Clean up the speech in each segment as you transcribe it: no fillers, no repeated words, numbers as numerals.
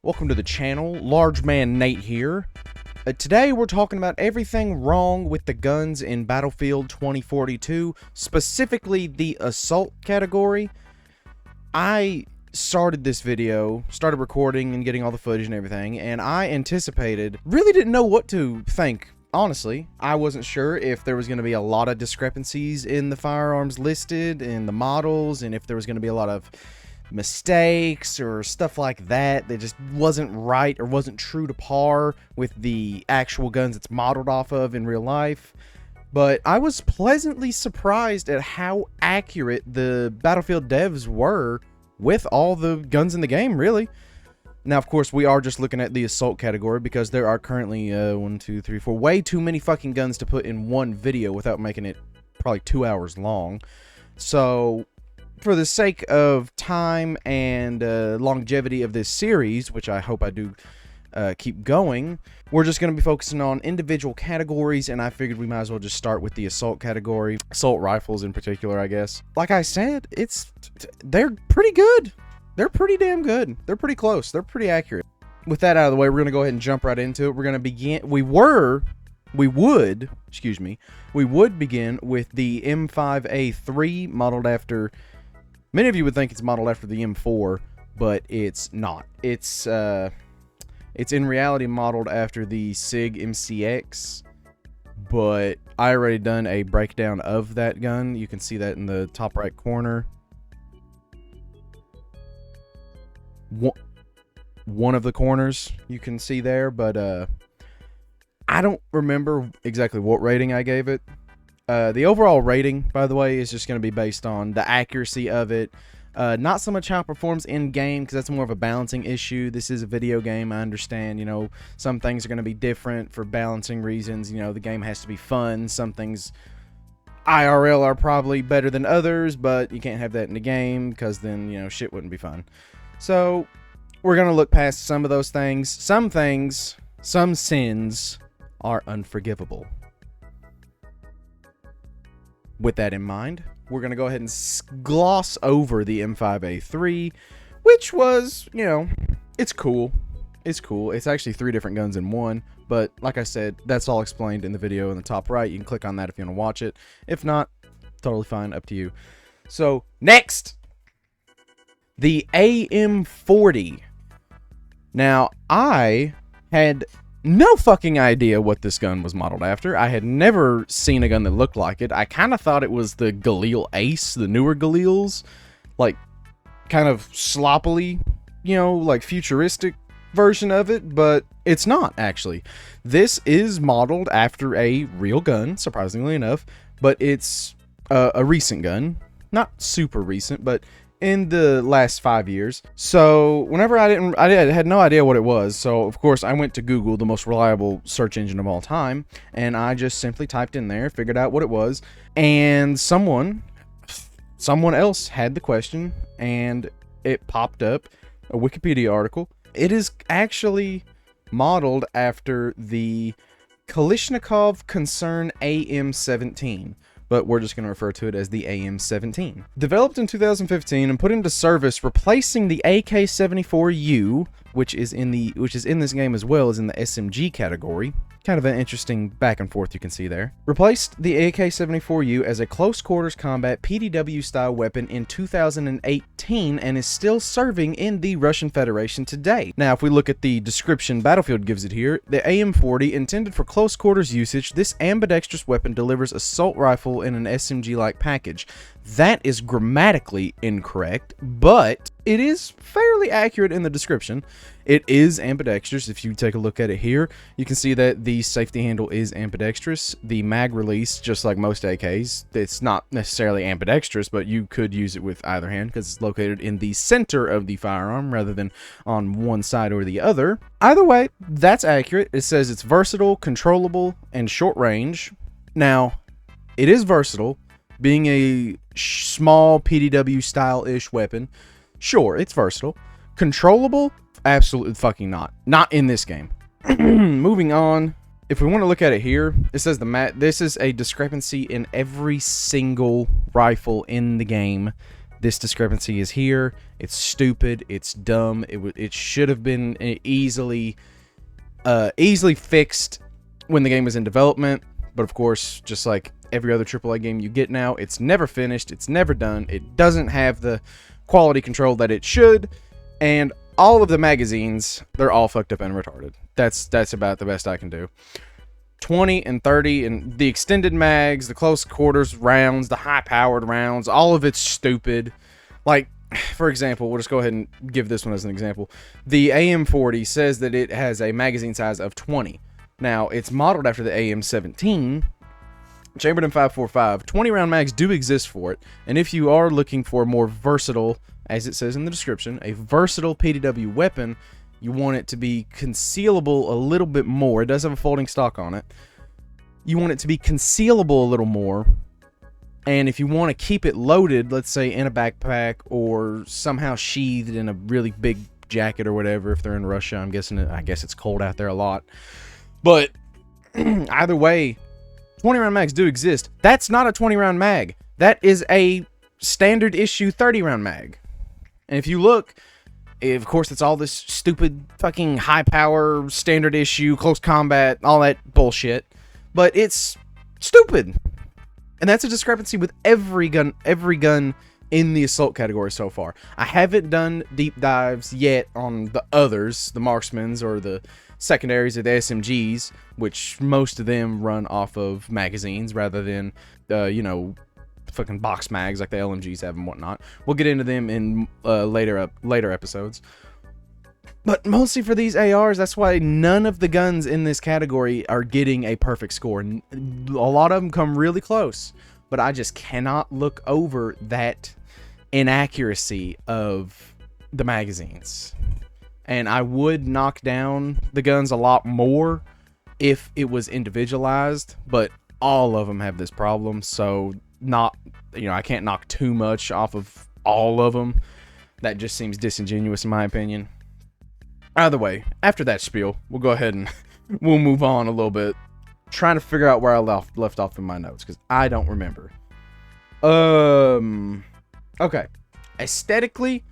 Welcome to the channel, Large Man Nate here. Today we're talking about everything wrong with the guns in Battlefield 2042, specifically the assault category. I started this video, started recording and getting all the footage and everything, and I really didn't know what to think. Honestly, I wasn't sure if there was going to be a lot of discrepancies in the firearms listed, in the models, and if there was going to be a lot of mistakes or stuff like that just wasn't right or wasn't true to par with the actual guns it's modeled off of in real life. But I was pleasantly surprised at how accurate the Battlefield devs were with all the guns in the game, really. Now, of course, we are just looking at the assault category because there are currently 1, 2, 3, 4 way too many fucking guns to put in one video without making it probably 2 hours long. So for the sake of time and longevity of this series, which I hope I do keep going, we're just going to be focusing on individual categories, and I figured we might as well just start with the assault category. Assault rifles in particular, I guess. Like I said, they're pretty good. They're pretty damn good. They're pretty close. They're pretty accurate. With that out of the way, we're going to go ahead and jump right into it. We're going to begin... We would begin with the M5A3, modeled after... Many of you would think it's modeled after the M4, but it's not. It's in reality modeled after the SIG MCX, but I already done a breakdown of that gun. You can see that in the top right corner. One of the corners you can see there, but I don't remember exactly what rating I gave it. The overall rating, by the way, is just going to be based on the accuracy of it. Not so much how it performs in-game, because that's more of a balancing issue. This is a video game, I understand. You know, some things are going to be different for balancing reasons. You know, the game has to be fun. Some things IRL are probably better than others, but you can't have that in the game, because then, you know, shit wouldn't be fun. So, we're going to look past some of those things. Some things, some sins, are unforgivable. With that in mind, we're going to go ahead and gloss over the M5A3, which was, you know, it's cool. It's cool. It's actually 3 different guns in one, but like I said, that's all explained in the video in the top right. You can click on that if you want to watch it. If not, totally fine, up to you. So, next! The AM40. Now, I had no fucking idea what this gun was modeled after. I had never seen a gun that looked like it. I kind of thought it was the Galil Ace, the newer Galils, like kind of sloppily, you know, like futuristic version of it, but it's not actually. This is modeled after a real gun, surprisingly enough, but it's a recent gun. Not super recent, but in the last 5 years. So whenever I had no idea what it was. So of course I went to Google, the most reliable search engine of all time, and I just simply typed in there, figured out what it was, and someone else had the question, and it popped up a Wikipedia article. It is actually modeled after the Kalashnikov Concern AM17. But we're just going to refer to it as the AM17. Developed in 2015 and put into service, replacing the AK-74U, which is in this game as well as in the SMG category. Kind of an interesting back and forth you can see there. Replaced the AK-74U as a close quarters combat PDW style weapon in 2018 and is still serving in the Russian Federation today. Now, if we look at the description Battlefield gives it here, the AM40, intended for close quarters usage, this ambidextrous weapon delivers assault rifle in an SMG-like package. That is grammatically incorrect, but it is fairly accurate in the description. It is ambidextrous. If you take a look at it here, you can see that the safety handle is ambidextrous. The mag release, just like most AKs, it's not necessarily ambidextrous, but you could use it with either hand because it's located in the center of the firearm rather than on one side or the other. Either way, that's accurate. It says it's versatile, controllable, and short range. Now, it is versatile. Being a small PDW style-ish weapon, sure, it's versatile. Controllable? Absolutely fucking not. Not in this game. Moving on. If we want to look at it here, it says this is a discrepancy in every single rifle in the game This discrepancy is here. It's stupid. It's dumb. It should have been easily fixed when the game was in development. But of course, just like every other AAA game you get now, it's never finished. It's never done. It doesn't have the quality control that it should. And all of the magazines, they're all fucked up and retarded. That's about the best I can do. 20 and 30 and the extended mags, the close quarters rounds, the high powered rounds, all of it's stupid. Like, for example, we'll just go ahead and give this one as an example. The AM40 says that it has a magazine size of 20. Now, it's modeled after the AM17, chambered in 545. 20 round mags do exist for it, and if you are looking for a more versatile, as it says in the description, a versatile PDW weapon, you want it to be concealable a little bit more. It does have a folding stock on it. You want it to be concealable a little more. And if you want to keep it loaded, let's say in a backpack or somehow sheathed in a really big jacket or whatever, if they're in Russia, I guess it's cold out there a lot. But either way, 20 round mags do exist. That's not a 20 round mag. That is a standard issue 30 round mag. And if you look, of course, it's all this stupid fucking high power, standard issue, close combat, all that bullshit. But it's stupid. And that's a discrepancy with every gun in the assault category so far. I haven't done deep dives yet on the others, the marksmans or the secondaries or the SMGs, which most of them run off of magazines rather than, fucking box mags like the LMGs have and whatnot. We'll get into them in later episodes. But mostly for these ARs, that's why none of the guns in this category are getting a perfect score. A lot of them come really close, but I just cannot look over that inaccuracy of the magazines. And I would knock down the guns a lot more if it was individualized, but all of them have this problem, so I can't knock too much off of all of them. That just seems disingenuous in my opinion. Either way, after that spiel, we'll go ahead and we'll move on a little bit, trying to figure out where I left off in my notes because I don't remember. Okay, aesthetically,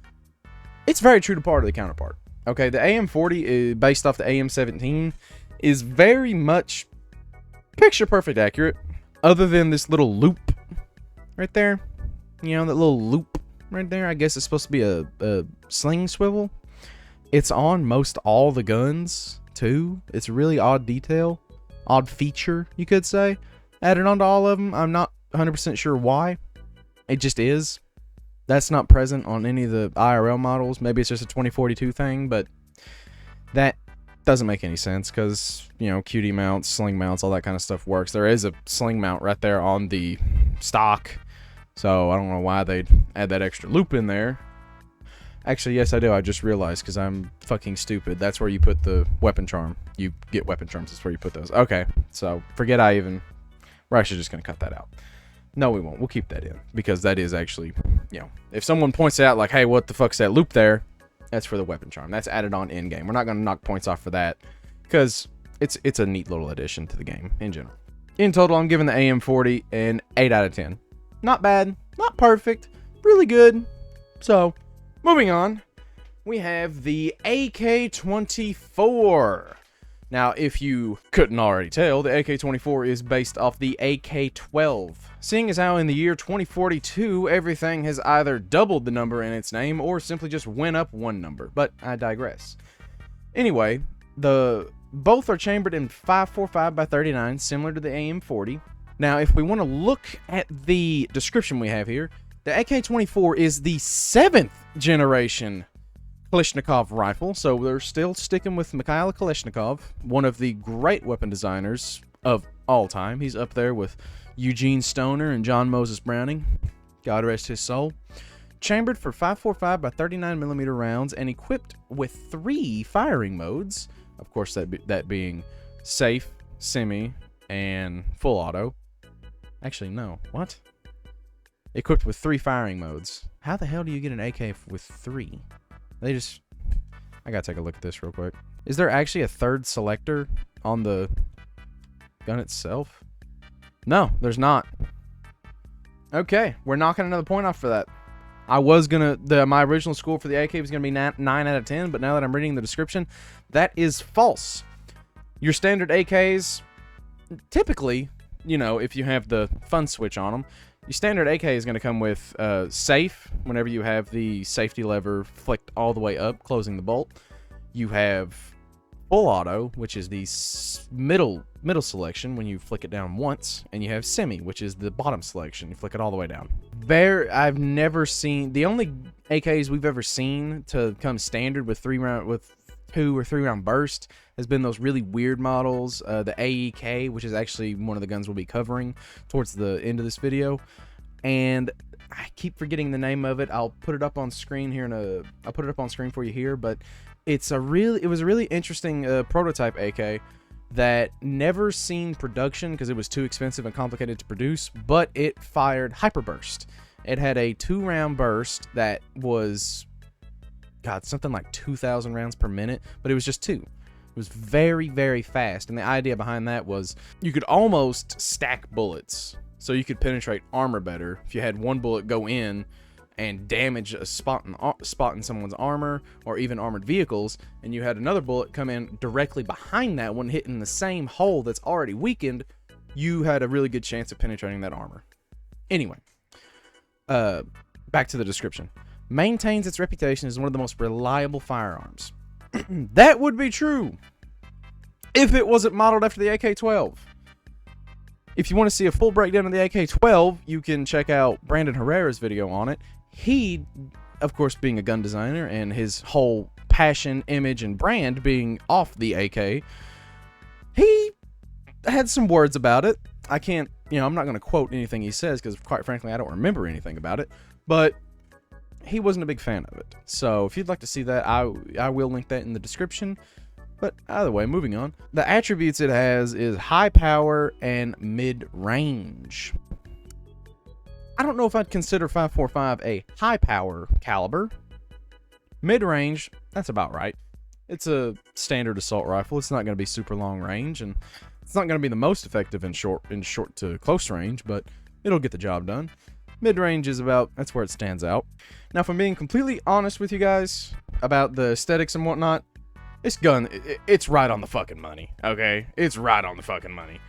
it's very true to part of the counterpart. Okay, the AM40 is based off the AM17 is very much picture perfect accurate, other than this little loop right there. That little loop right there. I guess it's supposed to be a sling swivel. It's on most all the guns, too. It's a really odd detail. Odd feature, you could say. Added onto all of them. I'm not 100% sure why. It just is. That's not present on any of the IRL models. Maybe it's just a 2042 thing, but that doesn't make any sense because, QD mounts, sling mounts, all that kind of stuff works. There is a sling mount right there on the stock, so I don't know why they'd add that extra loop in there. Actually, yes, I do. I just realized because I'm fucking stupid. That's where you put the weapon charm. You get weapon charms. That's where you put those. Okay, so forget we're actually just going to cut that out. No, we won't. We'll keep that in because that is actually, if someone points out like, hey, what the fuck's that loop there? That's for the weapon charm. That's added on in-game. We're not going to knock points off for that because it's a neat little addition to the game in general. In total, I'm giving the AM40 an 8 out of 10. Not bad. Not perfect. Really good. So, moving on, we have the AK-24. Now, if you couldn't already tell, the AK-24 is based off the AK-12. Seeing as how in the year 2042, everything has either doubled the number in its name or simply just went up one number, but I digress. Anyway, both are chambered in 545x39, similar to the AM40. Now, if we want to look at the description we have here, the AK-24 is the 7th generation Kalashnikov rifle, so they're still sticking with Mikhail Kalashnikov, one of the great weapon designers of all time. He's up there with Eugene Stoner and John Moses Browning. God rest his soul. Chambered for 545x39mm rounds and equipped with 3 firing modes. Of course, that being safe, semi, and full auto. Actually, no. What? Equipped with 3 firing modes. How the hell do you get an AK with 3? I gotta take a look at this real quick. Is there actually a 3rd selector on the gun itself? No, there's not. Okay, we're knocking another point off for that. I was gonna my original score for the AK was gonna be 9 out of 10, but now that I'm reading the description, that is false. Your standard AKs, typically, you know, if you have the fun switch on them, your standard AK is gonna come with safe. Whenever you have the safety lever flicked all the way up, closing the bolt, you have full auto, which is the middle selection when you flick it down once, and you have semi, which is the bottom selection. You flick it all the way down. I've never seen, the only AKs we've ever seen to come standard with 2 or 3 round burst has been those really weird models, the AEK, which is actually one of the guns we'll be covering towards the end of this video, and I keep forgetting the name of it. I'll put it up on screen here I'll put it up on screen for you here, but it was a really interesting prototype AK that never seen production because it was too expensive and complicated to produce, but it fired hyperburst. It had a 2-round burst that was, God, something like 2,000 rounds per minute, but it was just 2. It was very, very fast, and the idea behind that was you could almost stack bullets, so you could penetrate armor better if you had one bullet go in and damage a spot in someone's armor or even armored vehicles, and you had another bullet come in directly behind that one, hitting the same hole that's already weakened, you had a really good chance of penetrating that armor. Anyway, back to the description. Maintains its reputation as one of the most reliable firearms. That would be true if it wasn't modeled after the AK-12. If you want to see a full breakdown of the AK-12, you can check out Brandon Herrera's video on it. He, of course, being a gun designer and his whole passion, image, and brand being off the AK, he had some words about it. I can't, I'm not going to quote anything he says because, quite frankly, I don't remember anything about it, but he wasn't a big fan of it. So if you'd like to see that, I will link that in the description. But either way, moving on. The attributes it has is high power and mid-range. I don't know if I'd consider 5.45 a high power caliber. Mid-range, that's about right. It's a standard assault rifle. It's not going to be super long range, and it's not going to be the most effective in short to close range, but it'll get the job done. Mid-range is that's where it stands out. Now, if I'm being completely honest with you guys about the aesthetics and whatnot, this gun, it's right on the fucking money, okay? It's right on the fucking money.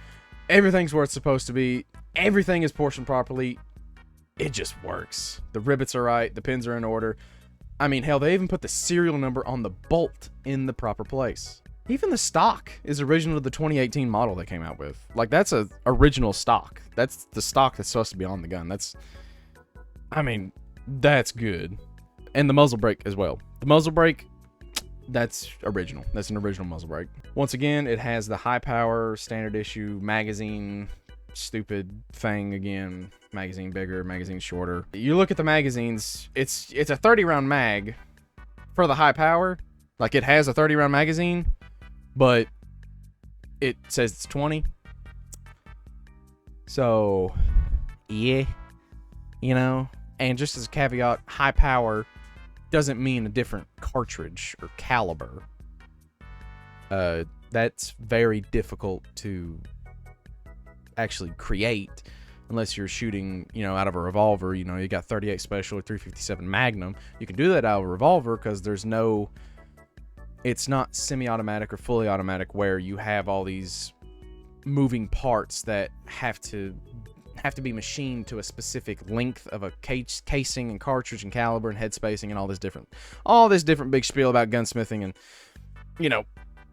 Everything's where it's supposed to be. Everything is portioned properly. It just works. The rivets are right. The pins are in order. I mean, hell, they even put the serial number on the bolt in the proper place. Even the stock is original to the 2018 model they came out with. Like, that's a original stock. That's the stock that's supposed to be on the gun. That's good. And the muzzle brake as well. The muzzle brake, that's original. That's an original muzzle brake. Once again, it has the high power standard issue magazine stupid thing again. Magazine bigger, magazine shorter. You look at the magazines, it's a 30 round mag for the high power. Like, it has a 30 round magazine, but it says it's 20. So, yeah, and just as a caveat, high power doesn't mean a different cartridge or caliber. That's very difficult to actually create unless you're shooting, out of a revolver. You got 38 Special or 357 Magnum. You can do that out of a revolver because it's not semi-automatic or fully automatic where you have all these moving parts that have to be machined to a specific length of a casing and cartridge and caliber and head spacing and all this different big spiel about gunsmithing and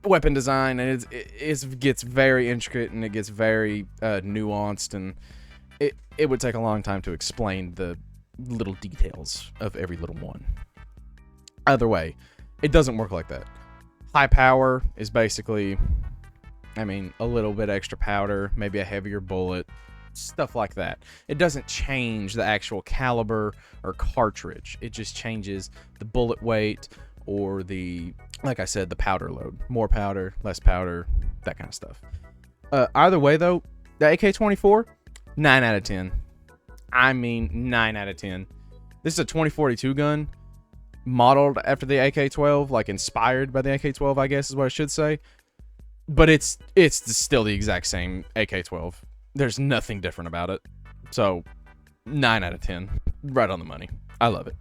weapon design, and it gets very intricate and it gets very nuanced, and it would take a long time to explain the little details of every little one. Either way, it doesn't work like that. High power is basically, a little bit extra powder, maybe a heavier bullet, stuff like that. It doesn't change the actual caliber or cartridge. It just changes the bullet weight or like I said, the powder load. More powder, less powder, that kind of stuff. Either way, though, the AK-24, 9 out of 10. 9 out of 10. This is a 2042 gun, modeled after the AK-12, like inspired by the AK-12, I guess is what I should say. But it's still the exact same AK-12. There's nothing different about it. So, 9 out of 10. right on the money. I love it.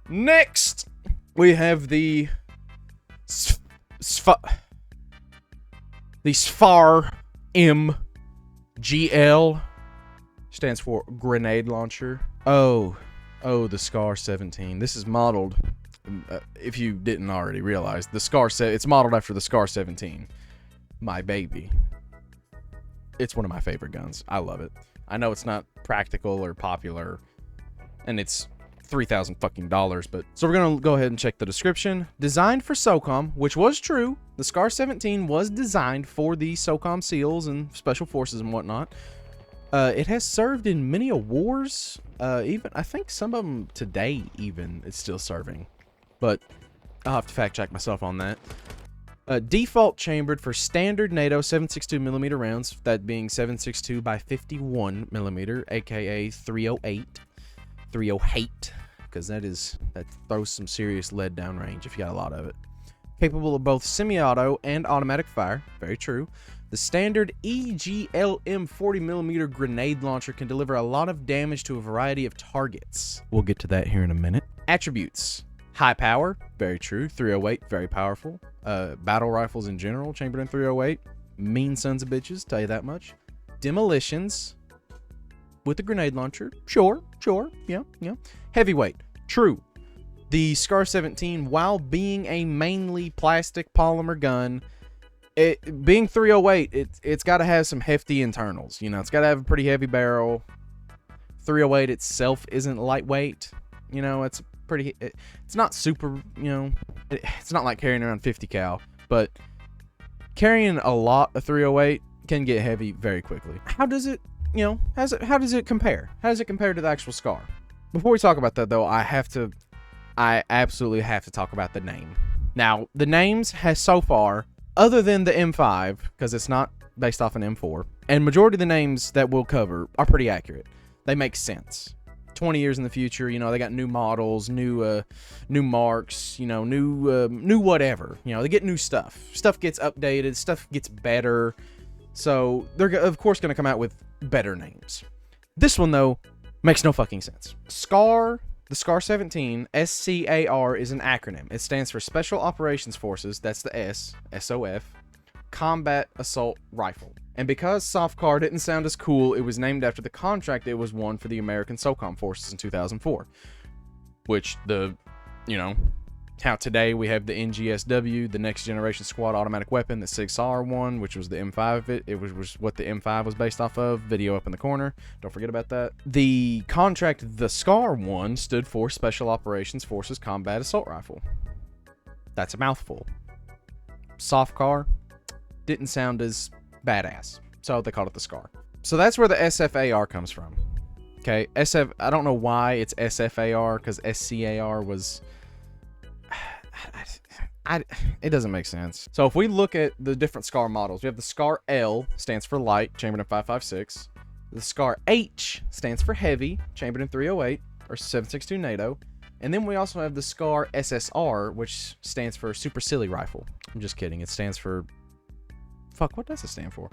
Next, we have the Sfar MGL. Stands for grenade launcher. Oh, the Scar 17. This is modeled, if you didn't already realize, it's modeled after the Scar 17. My baby. It's one of my favorite guns. I love it. I know it's not practical or popular, and it's $3,000 fucking dollars, but so we're gonna go ahead and check the description. Designed for SOCOM, which was true. The Scar 17 was designed for the SOCOM SEALs and Special Forces and whatnot. It has served in many wars. Even I think some of them today even it's still serving, but I'll have to fact check myself on that. Default chambered for standard NATO 7.62mm rounds, that being 7.62 by 51mm, aka 308, because that throws some serious lead down range if you got a lot of it. Capable of both semi-auto and automatic fire, very true. The standard EGLM 40mm grenade launcher can deliver a lot of damage to a variety of targets. We'll get to that here in a minute. Attributes. High power, very true. 308, very powerful. Battle rifles in general, chambered in 308. Mean sons of bitches, tell you that much. Demolitions with the grenade launcher, sure, yeah. Heavyweight, true. The Scar 17, while being a mainly plastic polymer gun, it being 308, it's got to have some hefty internals. You know, it's got to have a pretty heavy barrel. 308 itself isn't lightweight. You know, it's pretty. It's not super. You know, it's not like carrying around 50 cal, but carrying a lot of 308 can get heavy very quickly. How does it? You know, how does it compare? How does it compare to the actual Scar? Before we talk about that, though, I absolutely have to talk about the name. Now, the names has so far, other than the M5, because it's not based off an M4, and majority of the names that we'll cover are pretty accurate. They make sense. 20 years in the future, you know, they got new models, new marks, you know, new whatever. You know, they get new stuff. Stuff gets updated, stuff gets better. So they're of course going to come out with better names. This one though makes no fucking sense. The Scar 17, SCAR, is an acronym. It stands for Special Operations Forces, that's the S, SOF, Combat Assault Rifle. And because SOFCAR didn't sound as cool, it was named after the contract it was won for the American SOCOM forces in 2004. Which you know, how today we have the NGSW, the Next Generation Squad Automatic Weapon, the 6R one, which was the M5. It was what the M5 was based off of. Video up in the corner. Don't forget about that. The contract, the SCAR one, stood for Special Operations Forces Combat Assault Rifle. That's a mouthful. SOFCAR didn't sound as badass, so they called it the SCAR. So that's where the SFAR comes from. Okay, I don't know why it's SFAR, because SCAR was... it doesn't make sense. So if we look at the different SCAR models, we have the SCAR L, stands for light, chambered in 5.56. The SCAR H stands for heavy, chambered in 308, or 7.62 NATO. And then we also have the SCAR SSR, which stands for Superciliary Rifle. I'm just kidding. It stands for... Fuck, what does it stand for?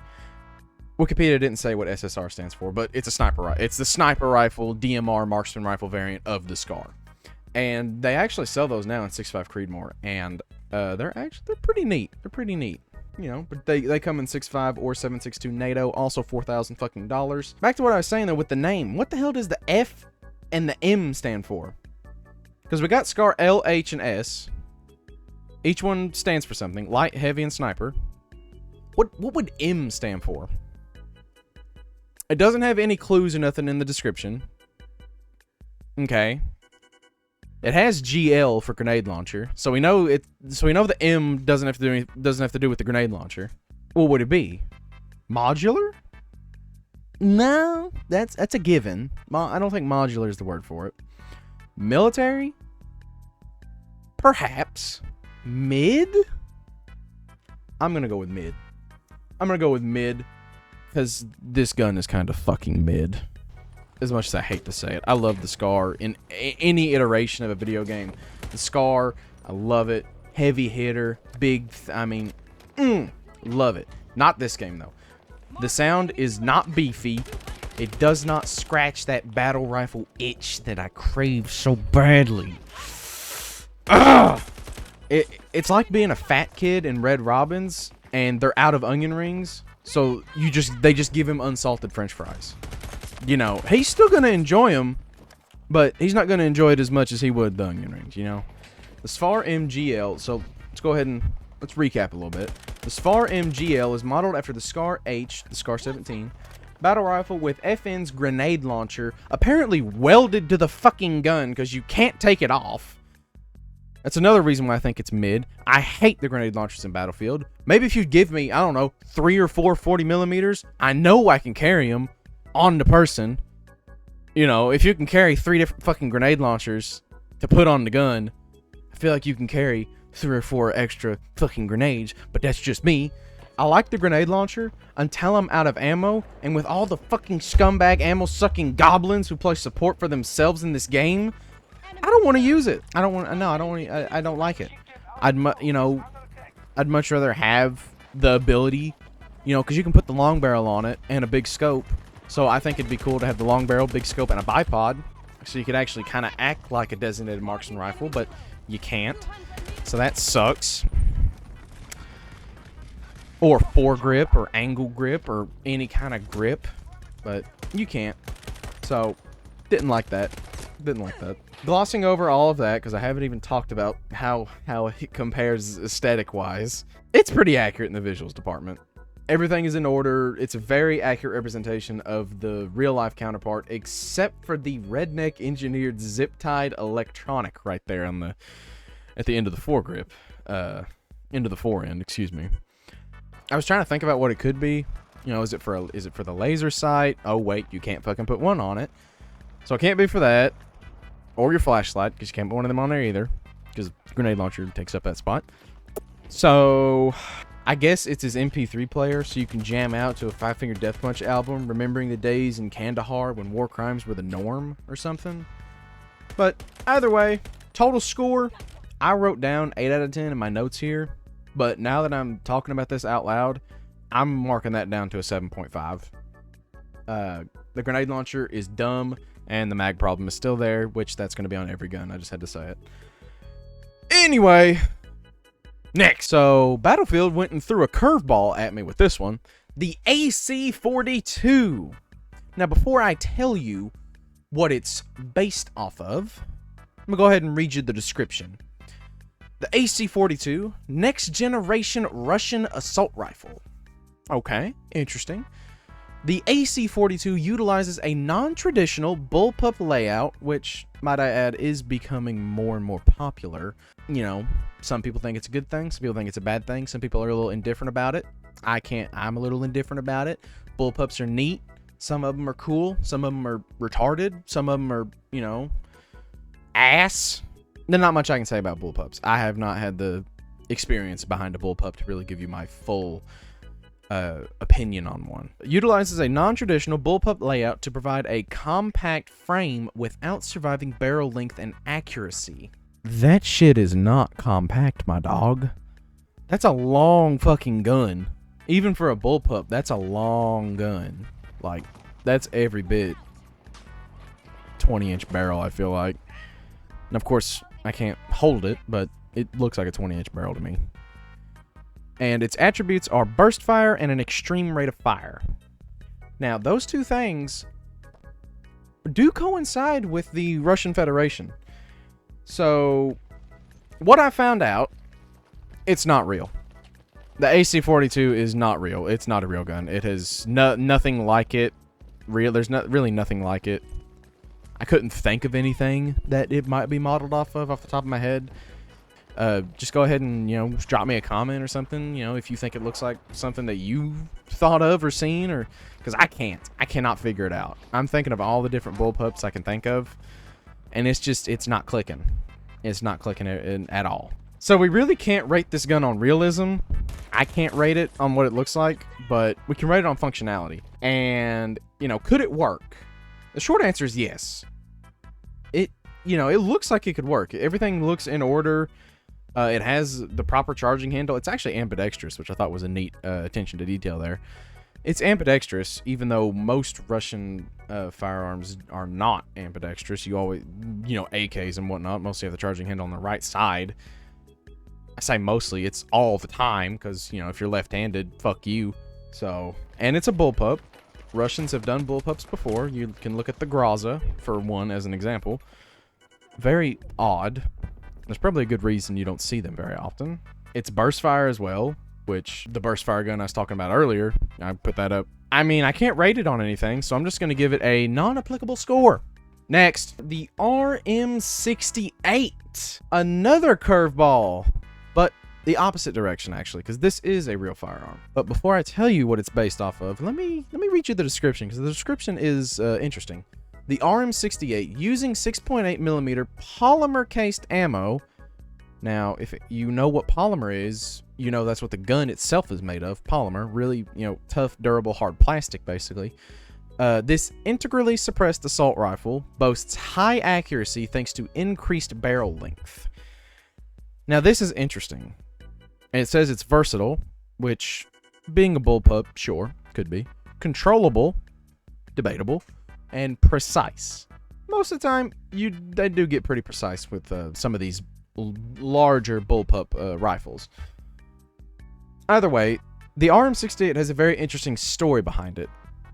Wikipedia didn't say what SSR stands for, but it's a sniper rifle. It's the sniper rifle, DMR, marksman rifle variant of the SCAR. And they actually sell those now in 6.5 Creedmoor, and they're pretty neat. They're pretty neat, you know. But they come in 6.5 or 7.62 NATO, also $4,000 fucking dollars. Back to what I was saying though with the name. What the hell does the F and the M stand for? Because we got SCAR L, H, and S. Each one stands for something: light, heavy, and sniper. What would M stand for? It doesn't have any clues or nothing in the description. Okay. It has GL for grenade launcher, so we know it. So we know the M doesn't have to do with the grenade launcher. What would it be? Modular? No, that's a given. I don't think modular is the word for it. Military? Perhaps. Mid? I'm gonna go with mid. Because this gun is kind of fucking mid. As much as I hate to say it. I love the SCAR in any iteration of a video game. The SCAR, I love it. Heavy hitter, big, love it. Not this game, though. The sound is not beefy. It does not scratch that battle rifle itch that I crave so badly. Ugh! It's like being a fat kid in Red Robin's and they're out of onion rings, so they just give him unsalted French fries. You know, he's still gonna enjoy them, but he's not gonna enjoy it as much as he would the onion rings. You know, the SFAR MGL. So let's go ahead and let's recap a little bit. The SFAR MGL is modeled after the SCAR H, the SCAR 17 battle rifle with FN's grenade launcher, apparently welded to the fucking gun because you can't take it off. That's another reason why I think it's mid. I hate the grenade launchers in Battlefield. Maybe if you give me, I don't know, 3 or 4 40 millimeters, I know I can carry them on the person. You know, if you can carry 3 different fucking grenade launchers to put on the gun, I feel like you can carry 3 or 4 extra fucking grenades, but that's just me. I like the grenade launcher until I'm out of ammo, and with all the fucking scumbag ammo-sucking goblins who play support for themselves in this game, I don't want to use it. I don't like it. I'd much rather have the ability, you know, because you can put the long barrel on it and a big scope. So I think it'd be cool to have the long barrel, big scope, and a bipod, so you could actually kind of act like a designated marksman rifle, but you can't. So that sucks. Or foregrip, or angle grip, or any kind of grip, but you can't. So didn't like that. Didn't like that. Glossing over all of that, because I haven't even talked about how it compares aesthetic-wise. It's pretty accurate in the visuals department. Everything is in order. It's a very accurate representation of the real-life counterpart, except for the redneck engineered zip-tied electronic right there on at the end of the foregrip. End of the forend, excuse me. I was trying to think about what it could be. You know, is it for the laser sight? Oh wait, you can't fucking put one on it. So it can't be for that. Or your flashlight, because you can't put one of them on there either, because grenade launcher takes up that spot. So I guess it's his MP3 player, so you can jam out to a Five Finger Death Punch album, remembering the days in Kandahar when war crimes were the norm or something. But either way, total score, I wrote down 8 out of 10 in my notes here, but now that I'm talking about this out loud, I'm marking that down to a 7.5. The grenade launcher is dumb, and the mag problem is still there, which that's going to be on every gun. I just had to say it. Anyway, next. So Battlefield went and threw a curveball at me with this one. The AC42. Now, before I tell you what it's based off of, I'm going to go ahead and read you the description. The AC42, next generation Russian assault rifle. Okay, interesting. The AC42 utilizes a non-traditional bullpup layout, which, might I add, is becoming more and more popular. You know, some people think it's a good thing, some people think it's a bad thing, some people are a little indifferent about it. I'm a little indifferent about it. Bullpups are neat. Some of them are cool. Some of them are retarded. Some of them are, you know, ass. There's not much I can say about bullpups. I have not had the experience behind a bullpup to really give you my full opinion on one. It utilizes a non-traditional bullpup layout to provide a compact frame without surviving barrel length and accuracy. That shit is not compact, my dog. That's a long fucking gun. Even for a bullpup, that's a long gun. Like, that's every bit 20-inch barrel, I feel like. And of course, I can't hold it, but it looks like a 20-inch barrel to me. And its attributes are burst fire and an extreme rate of fire. Now, those two things do coincide with the Russian Federation. So, what I found out, it's not real. The AC-42 is not real. It's not a real gun. It has nothing like it. There's really nothing like it. I couldn't think of anything that it might be modeled off the top of my head. Just go ahead and, you know, drop me a comment or something, you know, if you think it looks like something that you thought of or seen, or because I cannot figure it out. I'm thinking of all the different bullpups I can think of, and it's not clicking. It's not clicking at all. So we really can't rate this gun on realism. I can't rate it on what it looks like, but we can rate it on functionality. And, you know, could it work? The short answer is yes. It looks like it could work. Everything looks in order. It has the proper charging handle. It's actually ambidextrous, which I thought was a neat attention to detail there. It's ambidextrous, even though most Russian firearms are not ambidextrous. You always, AKs and whatnot, mostly have the charging handle on the right side. I say mostly, it's all the time, because, if you're left-handed, fuck you. So, and it's a bullpup. Russians have done bullpups before. You can look at the Groza, for one, as an example. Very odd. There's probably a good reason you don't see them very often. It's burst fire as well, which the burst fire gun I was talking about earlier, I put that up. I mean, I can't rate it on anything, so I'm just going to give it a non-applicable score. Next, the RM68. Another curveball, but the opposite direction, actually, because this is a real firearm. But before I tell you what it's based off of, let me read you the description, because the description is interesting. The RM68, using 6.8 millimeter polymer-cased ammo. Now, if you know what polymer is, that's what the gun itself is made of. Polymer, really, tough, durable, hard plastic, basically. This integrally suppressed assault rifle boasts high accuracy thanks to increased barrel length. Now, this is interesting. And it says it's versatile, which, being a bullpup, sure, could be. Controllable, debatable. And precise. Most of the time, they do get pretty precise with some of these larger bullpup rifles. Either way, the RM68 has a very interesting story behind it,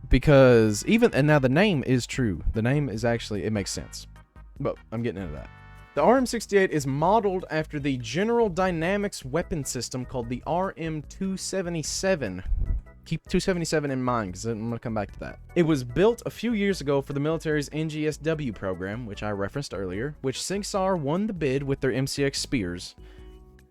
because and now the name is true. The name is actually, it makes sense. But I'm getting into that. The RM68 is modeled after the General Dynamics weapon system called the RM277. Keep 277 in mind, because I'm going to come back to that. It was built a few years ago for the military's NGSW program, which I referenced earlier, which SIGSAR won the bid with their MCX Spears.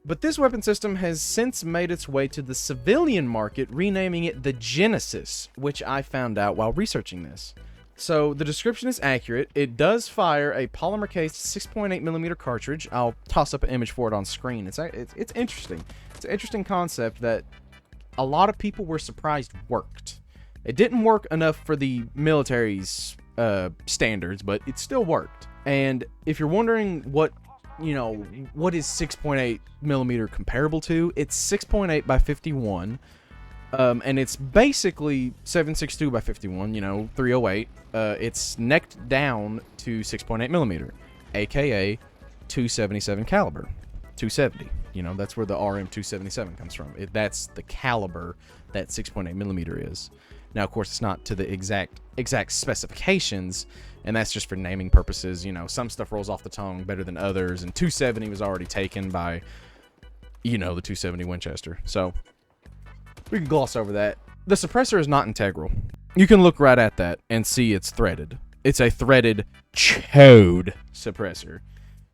But this weapon system has since made its way to the civilian market, renaming it the Genesis, which I found out while researching this. So the description is accurate. It does fire a polymer-cased 6.8 millimeter cartridge. I'll toss up an image for it on screen. It's interesting. It's an interesting concept that a lot of people were surprised worked. It didn't work enough for the military's standards, but it still worked. And if you're wondering what is 6.8 millimeter comparable to, it's 6.8 by 51. And it's basically 7.62 by 51, 308. It's necked down to 6.8 millimeter, aka 277 caliber. 270. That's where the RM277 comes from. That's the caliber that 6.8 millimeter is. Now, of course, it's not to the exact specifications, and that's just for naming purposes. Some stuff rolls off the tongue better than others, and 270 was already taken by, the 270 Winchester. So we can gloss over that. The suppressor is not integral. You can look right at that and see it's threaded. It's a threaded chode suppressor.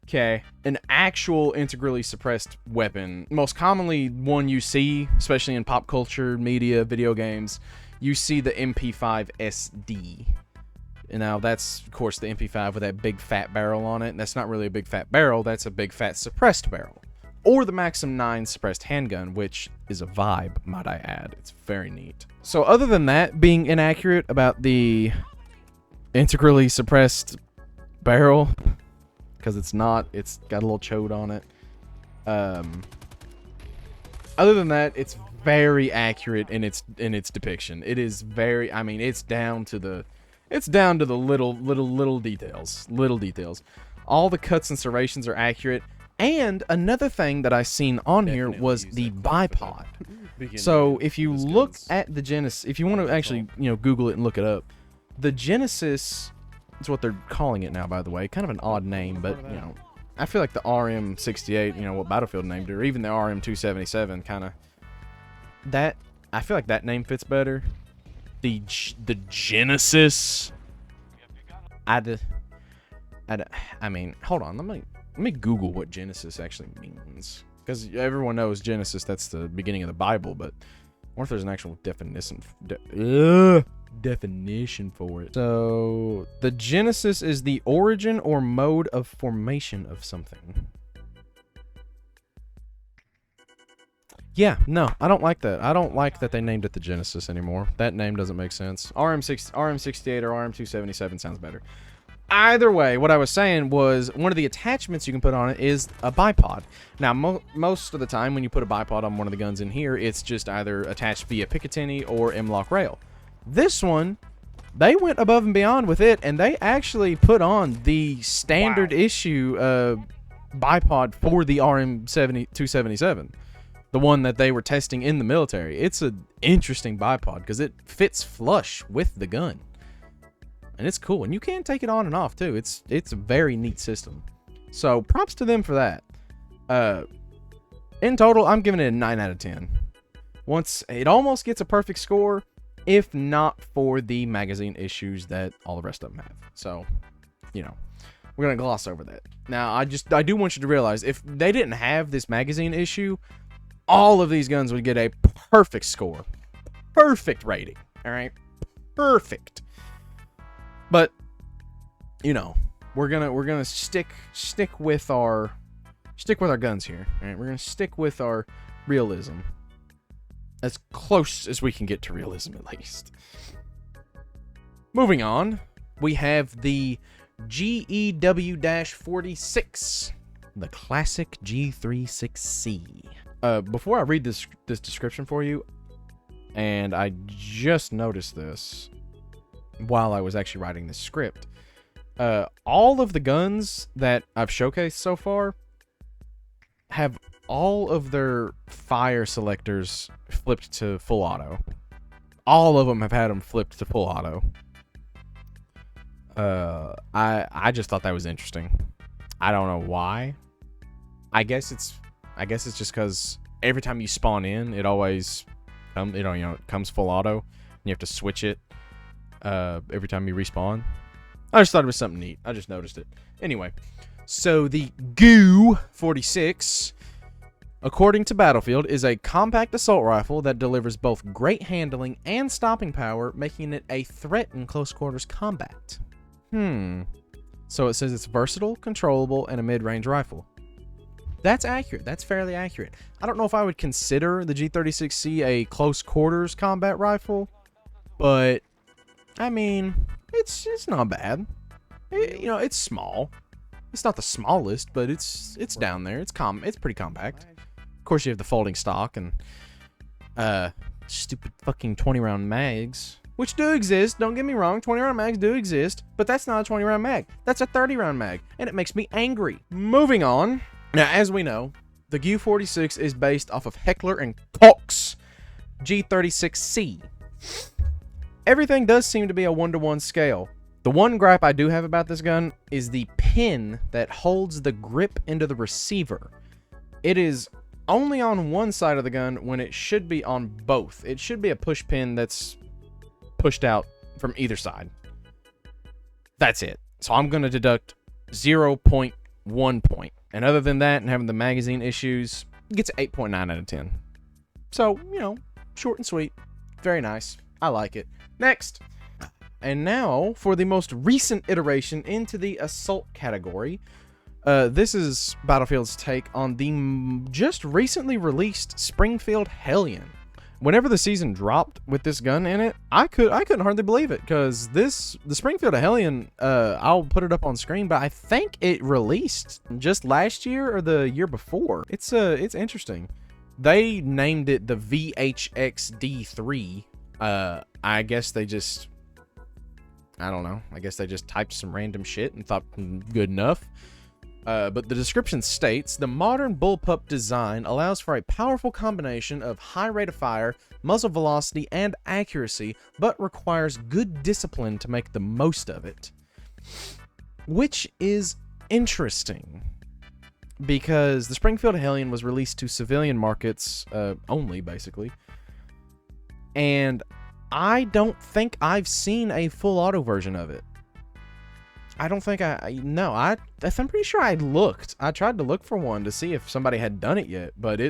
Okay, an actual integrally suppressed weapon, most commonly one you see, especially in pop culture, media, video games, you see the MP5 SD. And now that's, of course, the MP5 with that big fat barrel on it. That's not really a big fat barrel, that's a big fat suppressed barrel. Or the Maxim 9 suppressed handgun, which is a vibe, might I add. It's very neat. So other than that being inaccurate about the integrally suppressed barrel, because it's got a little chode on it. Other than that, it's very accurate in its depiction. It is very, it's down to the little details. All the cuts and serrations are accurate. And another thing that I seen on here was the bipod. So if you look at the Genesis, if you want to actually, Google it and look it up, the Genesis, it's what they're calling it now, by the way. Kind of an odd name, but, I feel like the RM68, what Battlefield named it, or even the RM277, kind of, I feel like that name fits better. The Genesis. Hold on, let me Google what Genesis actually means. Because everyone knows Genesis, that's the beginning of the Bible, but I wonder if there's an actual definition for it. So, the Genesis is the origin or mode of formation of something. Yeah, no, I don't like that. I don't like that they named it the Genesis anymore. That name doesn't make sense. RM68 or RM277 sounds better. Either way, what I was saying was one of the attachments you can put on it is a bipod. Now, most of the time when you put a bipod on one of the guns in here, it's just either attached via Picatinny or M-LOK rail. This one, they went above and beyond with it, and they actually put on the standard issue bipod for the RM277, the one that they were testing in the military. It's an interesting bipod because it fits flush with the gun. And it's cool, and you can take it on and off too. It's a very neat system. So props to them for that. In total, I'm giving it a 9 out of 10. Once it almost gets a perfect score, if not for the magazine issues that all the rest of them have. So, you know, we're gonna gloss over that. Now, I do want you to realize if they didn't have this magazine issue, all of these guns would get a perfect score, perfect rating. All right, perfect. But, you know, we're gonna stick with our guns here. All right, we're gonna stick with our realism, as close as we can get to realism, at least. Moving on, we have the GEW-46, the classic G36C. Before I read this description for you, and I just noticed this while I was actually writing this script, all of the guns that I've showcased so far have all of their fire selectors flipped to full auto. All of them have had them flipped to full auto. I just thought that was interesting. I don't know why. I guess it's just because every time you spawn in, it always it comes full auto, and you have to switch it every time you respawn. I just thought it was something neat. I just noticed it. Anyway, so the GEW-46, according to Battlefield, is a compact assault rifle that delivers both great handling and stopping power, making it a threat in close quarters combat. So it says it's versatile, controllable, and a mid-range rifle. That's accurate. That's fairly accurate. I don't know if I would consider the G36C a close quarters combat rifle, but I mean, it's not bad. It's small. It's not the smallest, but it's down there. It's pretty compact. Of course, you have the folding stock and stupid fucking 20-round mags, which do exist. Don't get me wrong, 20-round mags do exist, but that's not a 20-round mag. That's a 30-round mag, and it makes me angry. Moving on. Now, as we know, the GEW-46 is based off of Heckler & Koch's G36C. Everything does seem to be a 1-to-1 scale. The one gripe I do have about this gun is the pin that holds the grip into the receiver. It is only on one side of the gun when it should be on both. It should be a push pin that's pushed out from either side. That's it. So I'm going to deduct 0.1 point. And other than that, and having the magazine issues, it gets an 8.9 out of 10. So, short and sweet. Very nice. I like it. Next. And now, for the most recent iteration into the assault category. This is Battlefield's take on the just recently released Springfield Hellion. Whenever the season dropped with this gun in it, I couldn't hardly believe it, because the Springfield Hellion, I'll put it up on screen, but I think it released just last year or the year before. It's interesting. They named it the VHXD3. I guess they just, I don't know. I guess they just typed some random shit and thought good enough. But the description states, the modern bullpup design allows for a powerful combination of high rate of fire, muzzle velocity, and accuracy, but requires good discipline to make the most of it. Which is interesting, because the Springfield Hellion was released to civilian markets only, basically. And I don't think I've seen a full auto version of it. I don't think I'm pretty sure I looked. I tried to look for one to see if somebody had done it yet, but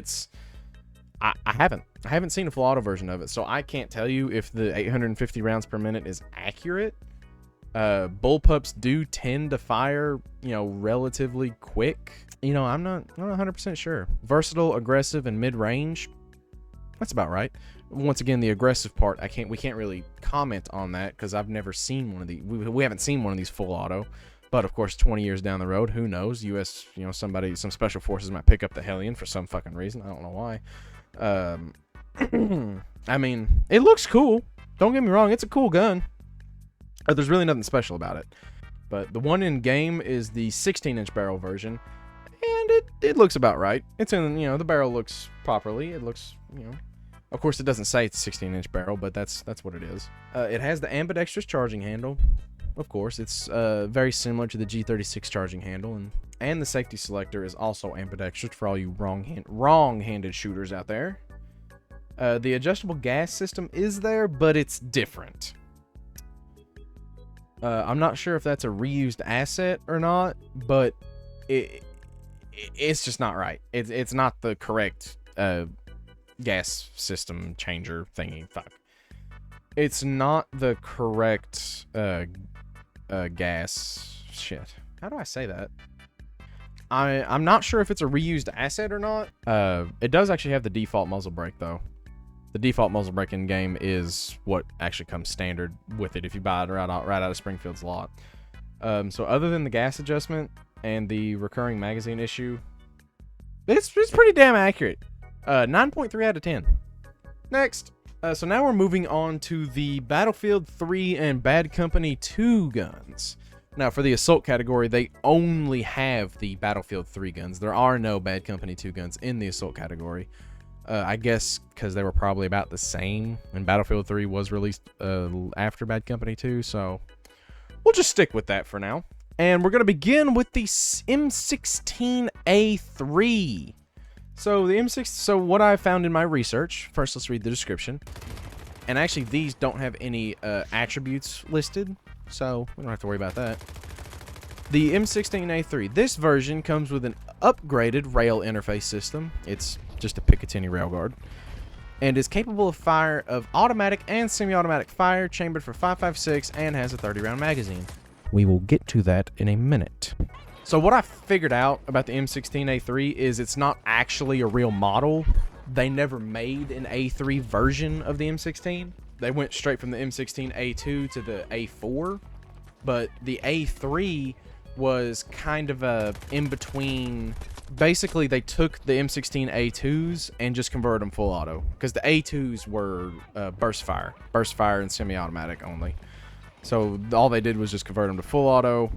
I haven't. I haven't seen a full auto version of it, so I can't tell you if the 850 rounds per minute is accurate. Bullpups do tend to fire, relatively quick. I'm not 100% sure. Versatile, aggressive, and mid-range. That's about right. Once again, the aggressive part, we can't really comment on that because I've never seen one of these. We haven't seen one of these full auto. But of course, 20 years down the road, who knows? U.S., some special forces might pick up the Hellion for some fucking reason. I don't know why. I mean, it looks cool. Don't get me wrong, it's a cool gun. There's really nothing special about it. But the one in game is the 16-inch barrel version, and it looks about right. It's in, the barrel looks properly. It looks, of course, it doesn't say it's a 16-inch barrel, but that's what it is. It has the ambidextrous charging handle. Of course, it's very similar to the G36 charging handle, and the safety selector is also ambidextrous for all you wrong-handed shooters out there. The adjustable gas system is there, but it's different. I'm not sure if that's a reused asset or not, but it's just not right. It's not the correct gas system changer thingy. Fuck. It's not the correct gas shit. How do I say that? I'm not sure if it's a reused asset or not. It does actually have the default muzzle brake though. The default muzzle brake in game is what actually comes standard with it if you buy it right out of Springfield's lot. So other than the gas adjustment and the recurring magazine issue, it's pretty damn accurate. 9.3 out of 10. Next. So now we're moving on to the Battlefield 3 and Bad Company 2 guns. Now for the assault category, they only have the Battlefield 3 guns. There are no Bad Company 2 guns in the assault category. I guess because they were probably about the same, and Battlefield 3 was released after Bad Company 2, so we'll just stick with that for now. And we're going to begin with the M16A3. So what I found in my research, first let's read the description. And actually these don't have any attributes listed, so we don't have to worry about that. The M16A3, this version comes with an upgraded rail interface system. It's just a Picatinny railguard, and is capable of fire of automatic and semi-automatic fire, chambered for 5.56, and has a 30-round magazine. We will get to that in a minute. So what I figured out about the M16A3 is it's not actually a real model. They never made an A3 version of the M16. They went straight from the M16A2 to the A4, but the A3 was kind of a in-between. Basically, they took the M16A2s and just converted them full auto, because the A2s were burst fire and semi-automatic only. So all they did was just convert them to full auto.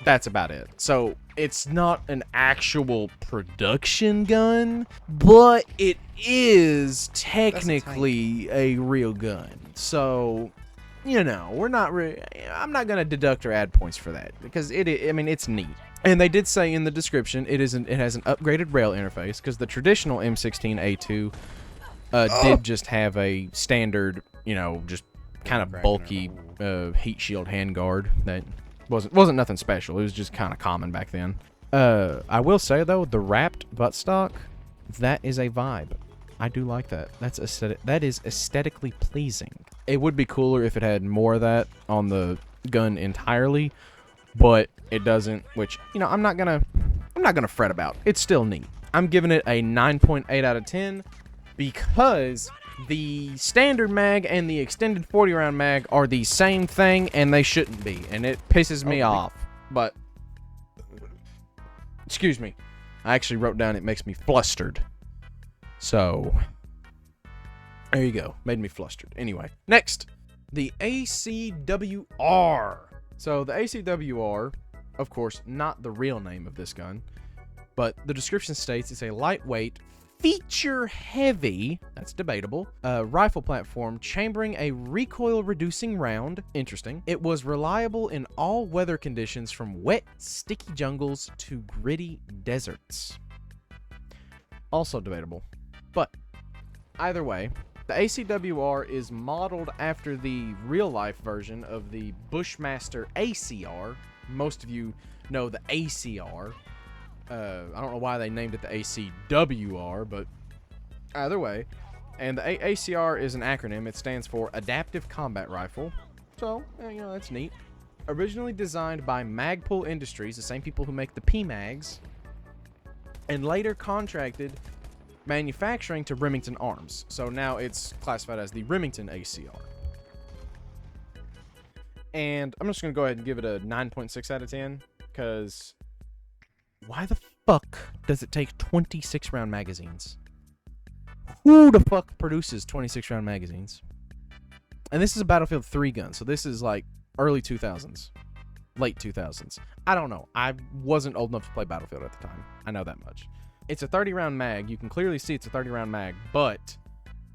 That's about it. So it's not an actual production gun, but it is technically a real gun. So, we're not really, I'm not going to deduct or add points for that, because it's neat. And they did say in the description it has an upgraded rail interface, because the traditional M16A2 did just have a standard, just kind of bulky heat shield handguard that wasn't nothing special. It was just kind of common back then. I will say though, the wrapped buttstock, that is a vibe. I do like that. That is aesthetically pleasing. It would be cooler if it had more of that on the gun entirely, but it doesn't, which, I'm not gonna fret about. It's still neat. I'm giving it a 9.8 out of 10 because the standard mag and the extended 40-round mag are the same thing, and they shouldn't be, and it pisses me off. But, excuse me, I actually wrote down it makes me flustered. So, there you go. Made me flustered. Anyway, next, the ACWR. So, the ACWR, of course, not the real name of this gun, but the description states it's a lightweight, feature-heavy, that's debatable, rifle platform chambering a recoil-reducing round. Interesting. It was reliable in all weather conditions, from wet, sticky jungles to gritty deserts. Also debatable. But either way, the ACWR is modeled after the real-life version of the Bushmaster ACR. Most of you know the ACR. I don't know why they named it the ACWR, but either way. And the ACR is an acronym. It stands for Adaptive Combat Rifle. So, that's neat. Originally designed by Magpul Industries, the same people who make the PMags, and later contracted manufacturing to Remington Arms. So now it's classified as the Remington ACR. And I'm just going to go ahead and give it a 9.6 out of 10, because why the fuck does it take 26 round magazines? Who the fuck produces 26 round magazines? And this is a Battlefield 3 gun, so this is like early 2000s, late 2000s. I don't know. I wasn't old enough to play Battlefield at the time. I know that much. It's a 30 round mag. You can clearly see it's a 30 round mag, but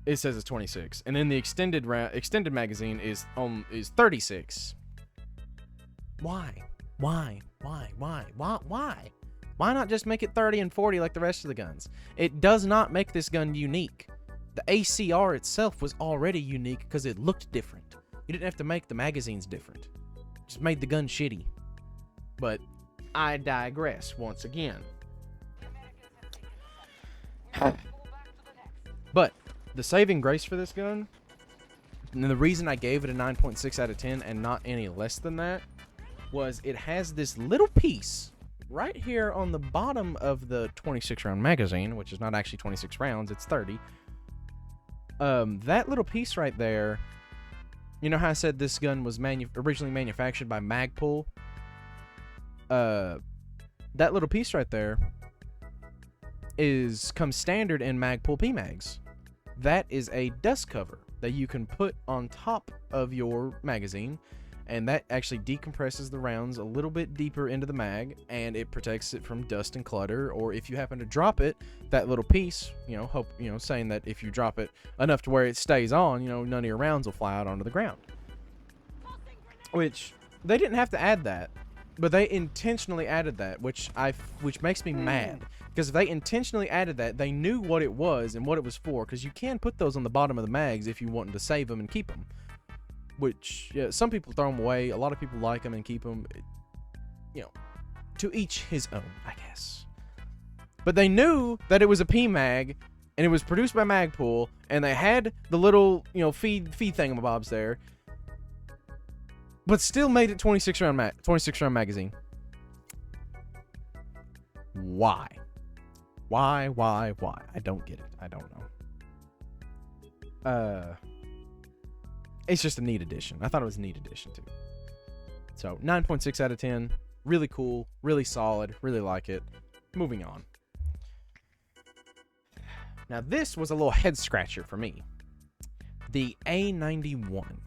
it says it's 26. And then the extended magazine is 36. Why? Why? Why not just make it 30 and 40 like the rest of the guns? It does not make this gun unique. The ACR itself was already unique because it looked different. You didn't have to make the magazines different. Just made the gun shitty. But I digress once again. But the saving grace for this gun, and the reason I gave it a 9.6 out of 10 and not any less than that, was it has this little piece right here on the bottom of the 26 round magazine, which is not actually 26 rounds, it's 30. That little piece right there, you know how I said this gun was originally manufactured by Magpul? That little piece right there comes standard in Magpul PMags. That is a dust cover that you can put on top of your magazine, and that actually decompresses the rounds a little bit deeper into the mag, and it protects it from dust and clutter. Or if you happen to drop it, that little piece, saying that if you drop it enough to where it stays on, none of your rounds will fly out onto the ground. Which they didn't have to add that, but they intentionally added that, which makes me mad. Because if they intentionally added that, they knew what it was and what it was for. Because you can put those on the bottom of the mags if you want to save them and keep them. Which, yeah, some people throw them away. A lot of people like them and keep them. To each his own, I guess. But they knew that it was a PMag, and it was produced by Magpul, and they had the little, feed thingamabobs there. But still made it 26 round magazine. Why? Why? I don't get it. I don't know. It's just a neat addition. I thought it was a neat addition too. So 9.6 out of 10. Really cool. Really solid. Really like it. Moving on. Now this was a little head scratcher for me. The A91.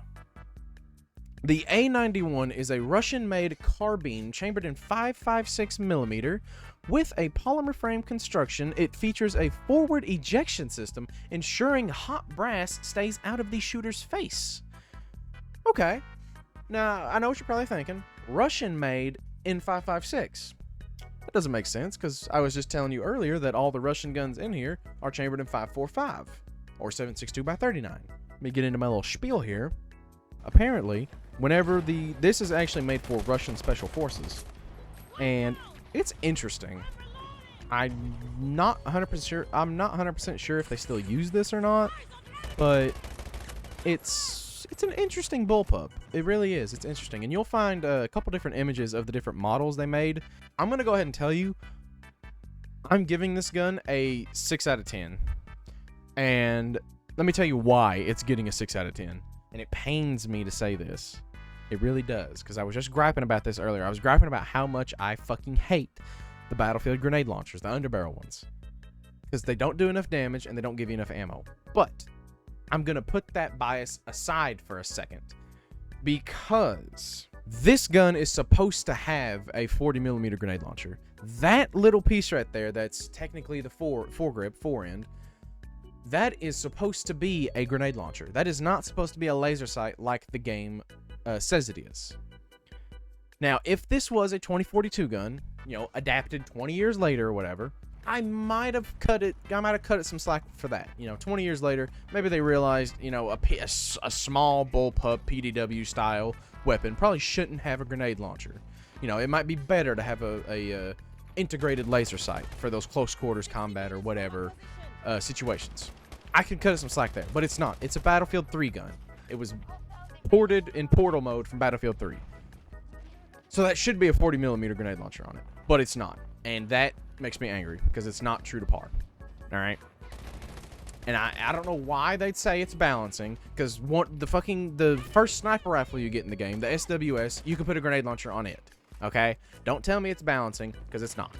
The A91 is a Russian-made carbine chambered in 5.56 millimeter with a polymer frame construction. It features a forward ejection system, ensuring hot brass stays out of the shooter's face. Okay, now I know what you're probably thinking. Russian-made in 5.56. That doesn't make sense, because I was just telling you earlier that all the Russian guns in here are chambered in 5.45 or 7.62 by 39. Let me get into my little spiel here. Apparently, whenever this is actually made for Russian special forces, and it's interesting. I'm not 100% sure. I'm not 100% sure if they still use this or not, but it's an interesting bullpup. It really is. It's interesting, and you'll find a couple different images of the different models they made. I'm gonna go ahead and tell you, I'm giving this gun a 6 out of 10, and let me tell you why it's getting a 6 out of 10. And it pains me to say this. It really does, because I was just griping about this earlier. I was griping about how much I fucking hate the Battlefield grenade launchers, the underbarrel ones. Because they don't do enough damage and they don't give you enough ammo. But I'm going to put that bias aside for a second. Because this gun is supposed to have a 40mm grenade launcher. That little piece right there, that's technically the foregrip, forend, that is supposed to be a grenade launcher. That is not supposed to be a laser sight like the game says it is. Now, if this was a 2042 gun, adapted 20 years later or whatever, I might have cut it some slack for that. 20 years later, maybe they realized, a small bullpup PDW style weapon probably shouldn't have a grenade launcher. It might be better to have a integrated laser sight for those close quarters combat or whatever situations. I can cut it some slack there, but it's not. It's a Battlefield 3 gun. It was ported in Portal mode from Battlefield 3. So that should be a 40mm grenade launcher on it, but it's not. And that makes me angry, because it's not true to par. Alright? And I don't know why they'd say it's balancing, because the first sniper rifle you get in the game, the SWS, you can put a grenade launcher on it. Okay? Don't tell me it's balancing, because it's not.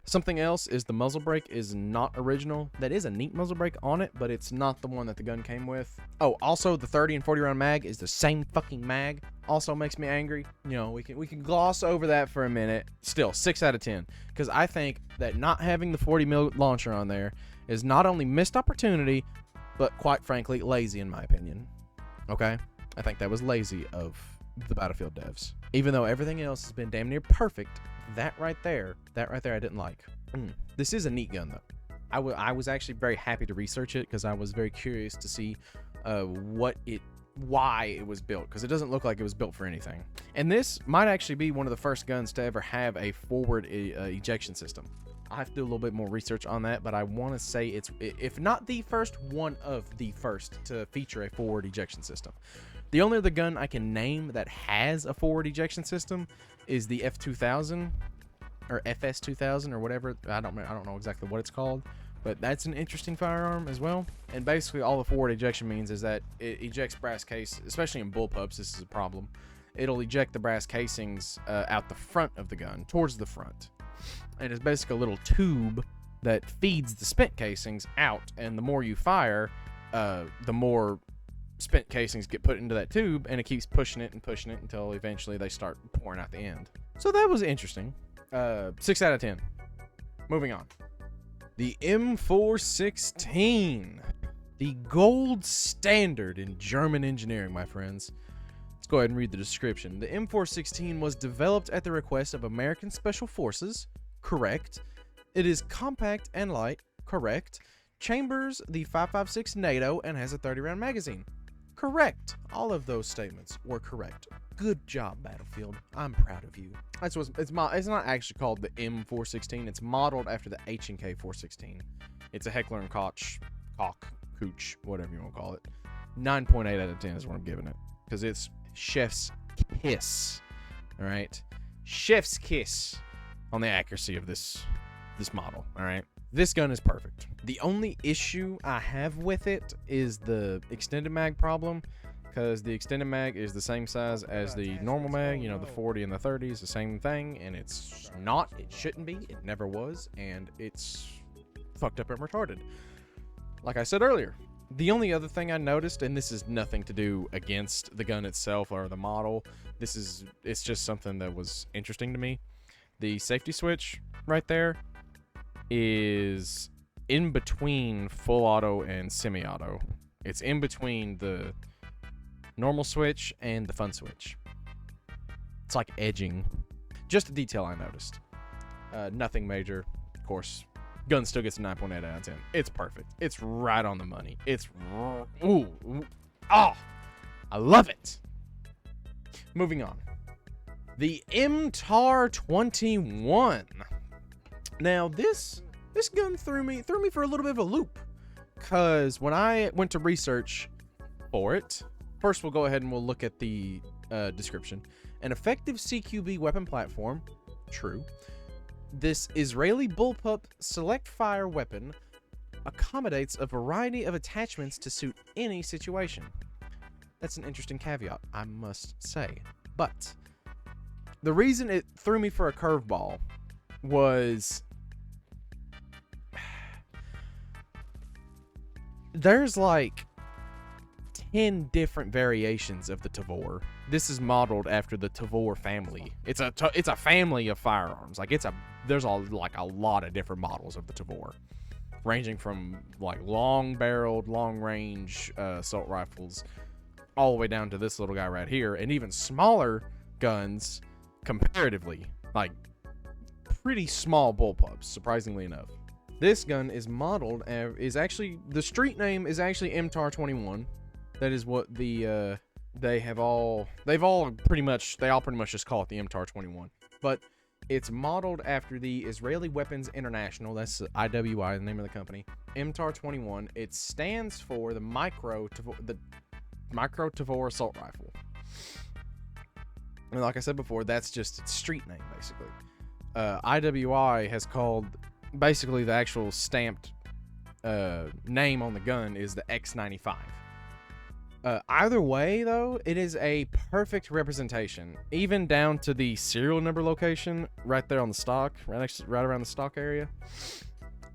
Something else is the muzzle brake is not original. That is a neat muzzle brake on it, but it's not the one that the gun came with. Oh, also the 30 and 40 round mag is the same fucking mag. Also makes me angry. You know, we can gloss over that for a minute. Still, 6 out of 10. Because I think that not having the 40 mil launcher on there is not only missed opportunity, but quite frankly, lazy in my opinion. Okay? I think that was lazy of the Battlefield devs. Even though everything else has been damn near perfect, that right there I didn't like. This is a neat gun though. I was actually very happy to research it because I was very curious to see why it was built, because it doesn't look like it was built for anything. And this might actually be one of the first guns to ever have a forward ejection system. I'll have to do a little bit more research on that, but I want to say it's, if not the first, one of the first to feature a forward ejection system. The only other gun I can name that has a forward ejection system is the F2000 or FS2000 or whatever. I don't know exactly what it's called, but that's an interesting firearm as well. And basically all the forward ejection means is that it ejects brass case, especially in bullpups. This is a problem. It'll eject the brass casings out the front of the gun, towards the front. And it's basically a little tube that feeds the spent casings out, and the more you fire, the more spent casings get put into that tube, and it keeps pushing it until eventually they start pouring out the end. So that was interesting. 6 out of 10. Moving on. The M416. The gold standard in German engineering, my friends. Let's go ahead and read the description. The M416 was developed at the request of American Special Forces. Correct. It is compact and light. Correct. Chambers the 5.56 NATO and has a 30-round magazine. Correct. All of those statements were correct. Good job, Battlefield. I'm proud of you. It's not actually called the M416. It's modeled after the H&K 416. It's a Heckler & Koch, Cooch, whatever you want to call it. 9.8 out of 10 is what I'm giving it, because it's chef's kiss. All right, chef's kiss on the accuracy of this model. All right. This gun is perfect. The only issue I have with it is the extended mag problem, because the extended mag is the same size as the normal mag. You know, the 40 and the 30 is the same thing, and it's not. It shouldn't be. It never was, and it's fucked up and retarded. Like I said earlier, the only other thing I noticed, and this is nothing to do against the gun itself or the model, it's just something that was interesting to me. The safety switch right there is in between full auto and semi-auto. It's in between the normal switch and the fun switch. It's like edging. Just a detail I noticed. Nothing major. Of course, gun still gets a 9.8 out of 10. It's perfect. It's right on the money. It's I love it. Moving on. The MTAR 21. Now this gun threw me for a little bit of a loop, because when I went to research for it, first we'll go ahead and we'll look at the description. An effective CQB weapon platform. True. This Israeli bullpup select fire weapon accommodates a variety of attachments to suit any situation. That's an interesting caveat, I must say. But the reason it threw me for a curveball was there's like 10 different variations of the Tavor. This is modeled after the Tavor family. It's a family of firearms. Like there's a lot of different models of the Tavor, ranging from like long-barreled, long-range assault rifles, all the way down to this little guy right here, and even smaller guns comparatively, like pretty small bullpups, surprisingly enough. This gun is modeled, the street name is actually MTAR 21. That is what they all pretty much just call it the MTAR 21. But it's modeled after the Israeli Weapons International, that's IWI, the name of the company, MTAR 21. It stands for the Micro Tavor Assault Rifle. And like I said before, that's just its street name, basically. IWI has called basically the actual stamped name on the gun is the X95. Either way, though, it is a perfect representation, even down to the serial number location right there on the stock, right around the stock area.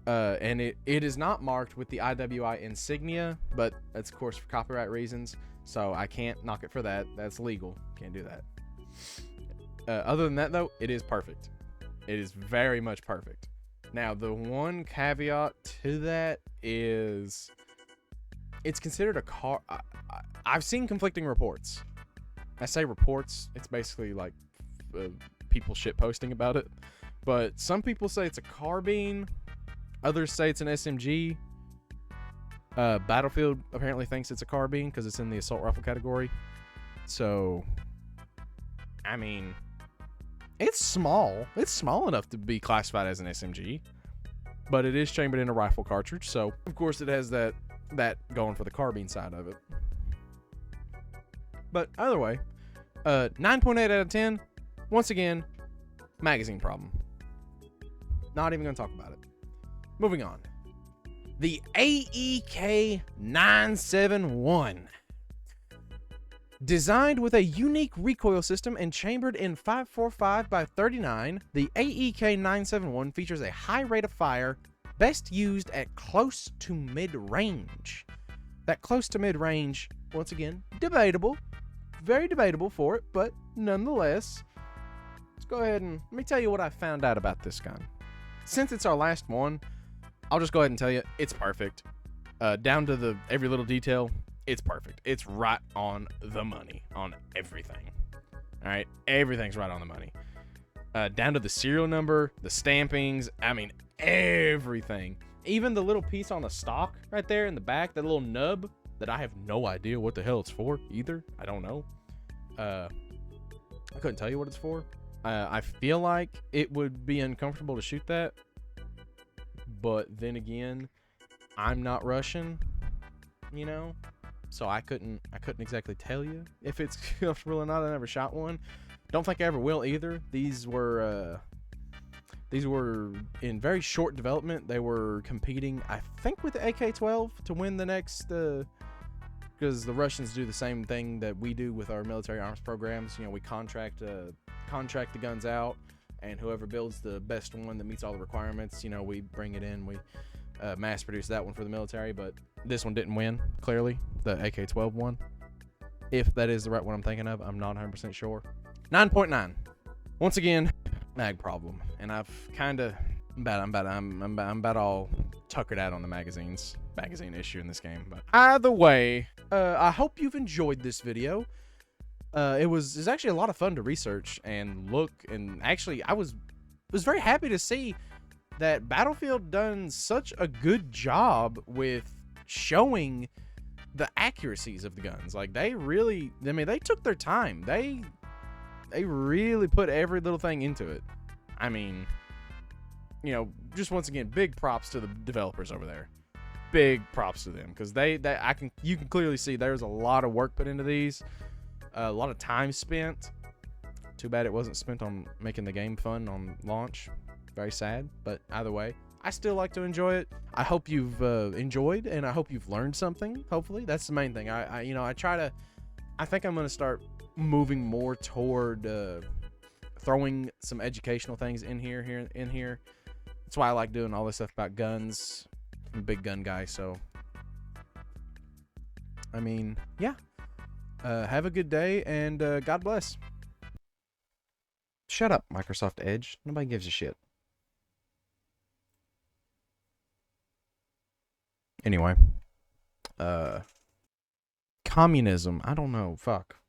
And it is not marked with the IWI insignia, but that's of course for copyright reasons, so I can't knock it for that. That's legal. Can't do that. Other than that, though, it is perfect. It is very much perfect. Now, the one caveat to that is it's considered a car. I've seen conflicting reports. I say reports. It's basically like people shit posting about it. But some people say it's a carbine. Others say it's an SMG. Battlefield apparently thinks it's a carbine because it's in the assault rifle category. So, I mean, it's small. It's small enough to be classified as an SMG. But it is chambered in a rifle cartridge. So, of course, it has that going for the carbine side of it. But either way, 9.8 out of 10. Once again, magazine problem. Not even going to talk about it. Moving on. The AEK 971. Designed with a unique recoil system and chambered in 5.45 by 39, the AEK 971 features a high rate of fire, best used at close to mid-range. That close to mid-range, once again, debatable. Very debatable for it, but nonetheless, let's go ahead and let me tell you what I found out about this gun. Since it's our last one, I'll just go ahead and tell you, it's perfect. Down to the every little detail, it's perfect. It's right on the money on everything. All right, everything's right on the money. Down to the serial number, the stampings, I mean, everything. Even the little piece on the stock right there in the back, that little nub that I have no idea what the hell it's for either. I don't know. I couldn't tell you what it's for. I feel like it would be uncomfortable to shoot that. But then again, I'm not Russian, you know? So I couldn't exactly tell you if it's comfortable or not. I never shot one. Don't think I ever will either. These were in very short development. They were competing, I think, with the AK-12 to win the next, because the Russians do the same thing that we do with our military arms programs. You know, we contract the guns out, and whoever builds the best one that meets all the requirements, you know, we bring it in. We mass produce that one for the military, but this one didn't win, clearly, the AK-12 one. If that is the right one I'm thinking of, I'm not 100% sure. 9.9. Once again, mag problem, and I've kind of I'm about all tuckered out on the magazine issue in this game. But either way, I hope you've enjoyed this video. It was actually a lot of fun to research and look, and actually I was very happy to see that Battlefield done such a good job with showing the accuracies of the guns. Like, they really, I mean, they took their time. They really put every little thing into it. I mean, you know, just once again, big props to the developers over there. Big props to them, because you can clearly see there's a lot of work put into these, a lot of time spent. Too bad it wasn't spent on making the game fun on launch. Very sad, but either way, I still like to enjoy it. I hope you've enjoyed, and I hope you've learned something. Hopefully, that's the main thing. I think I'm gonna start moving more toward throwing some educational things in here. That's why I like doing all this stuff about guns. I'm a big gun guy, so I mean, yeah. Have a good day, and God bless. Shut up, Microsoft Edge. Nobody gives a shit. Anyway, communism. I don't know. Fuck.